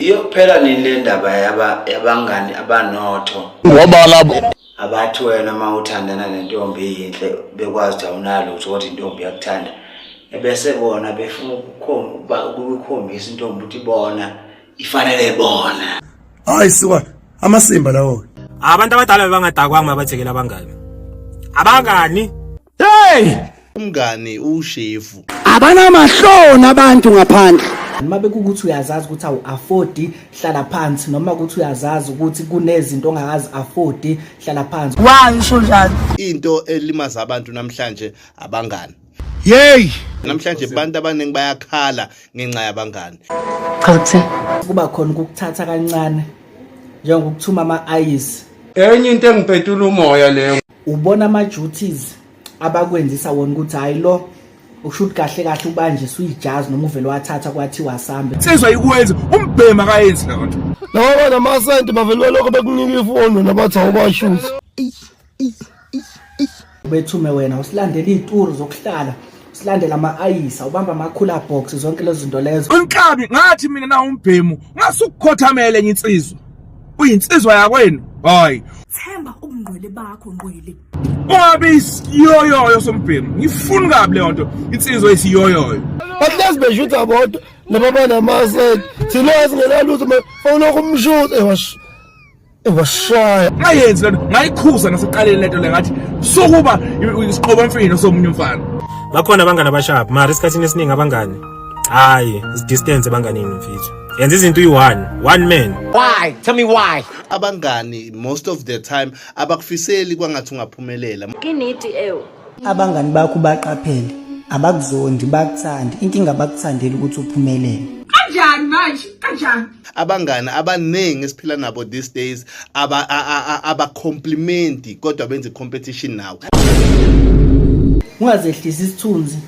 Iyokuphela nini le ndaba yabangani abanotho ngoba labo abathi wena uma uthandana nentombi yinhle bekwazi ukuthi awunalutho ukuthi intombi yakuthanda ebese bona befuna ukukhombisa intombi ukuthi bona ifanele bona. Hayi siwa amasimba lawo. Abantu abadala bebangadakwanga mabathekela abangani. Hey! Umngani ushefu. abanamahloni abantu ngaphandle. Noma bekukuthi uyazazi ukuthi awu-afford hlala phansi noma ukuthi uyazazi ukuthi kunezinto ongakazi afford hlala phansi. Washo njalo. Into elimaza abantu namhlanje abangani. Hey! Namhlanje abantu abaningi bayakhala ngenxa yabangani. Cha kuthini? Kuba khona ukuthatha kancane njengokuthuma ama-ayis. Enye into engiphetula umoya leyo. Ubona ama-duties abakwenzisa wona ukuthi hayi lo ushuthi kahle kahle ubanjiswe ijazi noma uvele wathatha kwathi wasambe. Sizwa ikwenza umbhema kayenzi la nto. Noma namasenti bavele lokho bekunika ifoni nabathi awubashuthi. Bethume wena usilandela izituru zokuhlala usilandela ama-ayisa ubamba ama-cooler box zonke lezo zinto lezo. Unkabi ngathi mina na umbhemu ngasukukhothamela enye insizwa. Uyinsizwa yakwenu. Hayi. Themba ubungqwele bakho ngqwele. Ungabi isiyoyoyo sombhemu. Ngifuna kabi le nto insizwa isiyoyoyo. But let's be shoot about nababa namasenti. Thina singenalutho mfuna ukumshuta ewashaya. Ngayenzi lento ngayikhuza naseqaleni lento le ngathi sokuba isiqobo mfino somunye umfana. Bakhona abangani abashaphi mara isikhathini esiningi abangani hayi distance abanganini mfethu yenza izinto one man. Why? Tell me why. Abangani most of the time abakufiseli kwangathi ungaphumelela. Kiniti ewe. Abangani bakho baqaphele abakuzondi bakuthanda inkinga bakuthandela ukuthi uphumelele. Kanjani manje? Kanjani? Abangani abaningi esiphila nabo these days aba-compliment kodwa benze competition nawe. Ungazehlisa isithunzi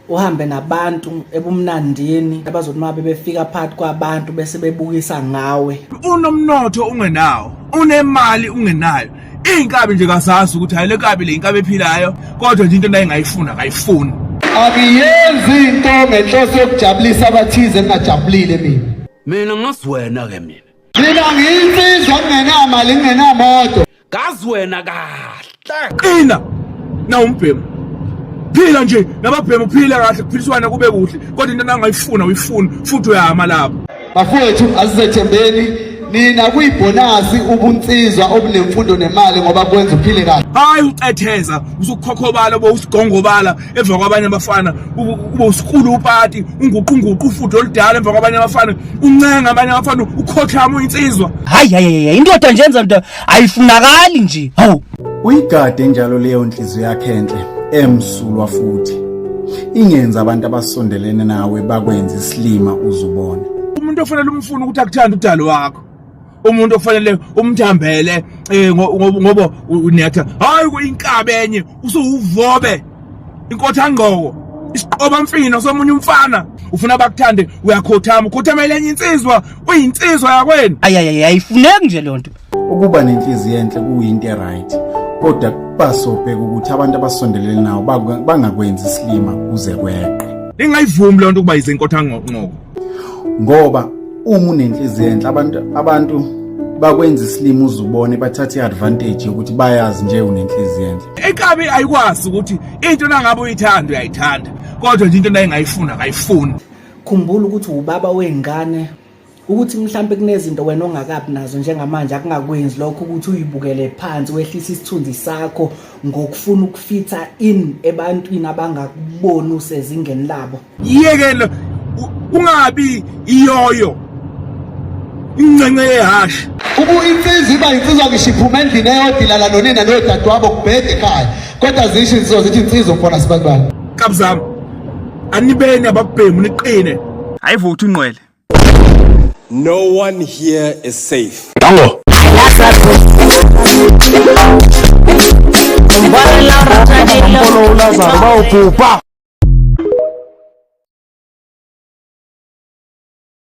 uhambe nabantu ebumnandini abazothi uma befika phakathi kwabantu bese bebukisa ngawe. Unomnotho ungenawo, unemali ungenayo. Inkabi nje kasazi ukuthi hayi le nkabi le inkabi ephilayo kodwa nje into nayo engayifuna akayifuni. Akiyenzi into ngenhloso yokujabulisa abathize engajabulile mina. Mina ngasiwena ke mina. Mina ngiyinsizwa ngingenamali ngingenamoto. Ngazi wena kahle. Qina na umbhemu. Phila nje nababhemu phila kahle kuphiliswana kube kuhle kodwa into nangayifuna uyifuna futhi uyama lapho. Bafowethu asizethembeni nina kuyibonasi ubunsizwa obunemfundo nemali ngoba kwenza uphile kahle. Hayi ucetheza usukhokhobala usigongobala emva kwabanye abafana ube usikhulu upati unguqunguqu futhi oludala emva kwabanye abafana uncenga abanye abafana ukhokhama uyinsizwa. Hayi indoda nje yenza into ayifunakali nje. Hawu. Uyigade njalo leyo nhliziyo yakhe enhle emsulwa futhi ingenza abantu abasondelene nawe bakwenza isilima uzubona. Umuntu ofanele umfuna ukuthi akuthanda udalo wakho. Umuntu ofanele umthambele ngoba unetha hayi kuyinkabi enye usuvuvobe inkotha ngqoko isiqoba mfino somunye umfana ufuna bakuthande uyakhothama ukhothamela enye insizwa uyinsizwa yakwenu. Ayifuneki nje lonto. Ukuba nenhliziyo enhle kuyinto eright kodwa basobheka ukuthi abantu abasondelene nawo bangakwenza isilima kuze kweqe. Ingayivumi lonto kuba izenkotha ngqoko. Ngoba uma unenhliziyo enhle abantu bakwenza isilimo uzubone bathatha iadvantage ukuthi bayazi nje unenhliziyo enhle. Inkabi ayikwazi ukuthi into nangabe uyithanda uyayithanda kodwa nje into nayo engayifuna akayifuni. Khumbula ukuthi ubaba wengane ukuthi mhlambe kunezinto wena ongakabi nazo njengamanje akungakwenzi lokho ukuthi uyibukele phansi wehlisa isithunzi sakho ngokufuna ukufitha in ebantwini abangakuboni usezingeni labo. Yeke ungabi iyoyo incenye yehashi. Insizwa iba insizwa ngishiphuma endlini eyodilala nonina nodadewabo kubhede ekhaya kodwa zisho insizwa zithi insizwa mfona sibakubani. Kabuzami anibene ababhemu niqine ayivuthi unqwele. No one here is safe. Dango. Mbona la rata de lo.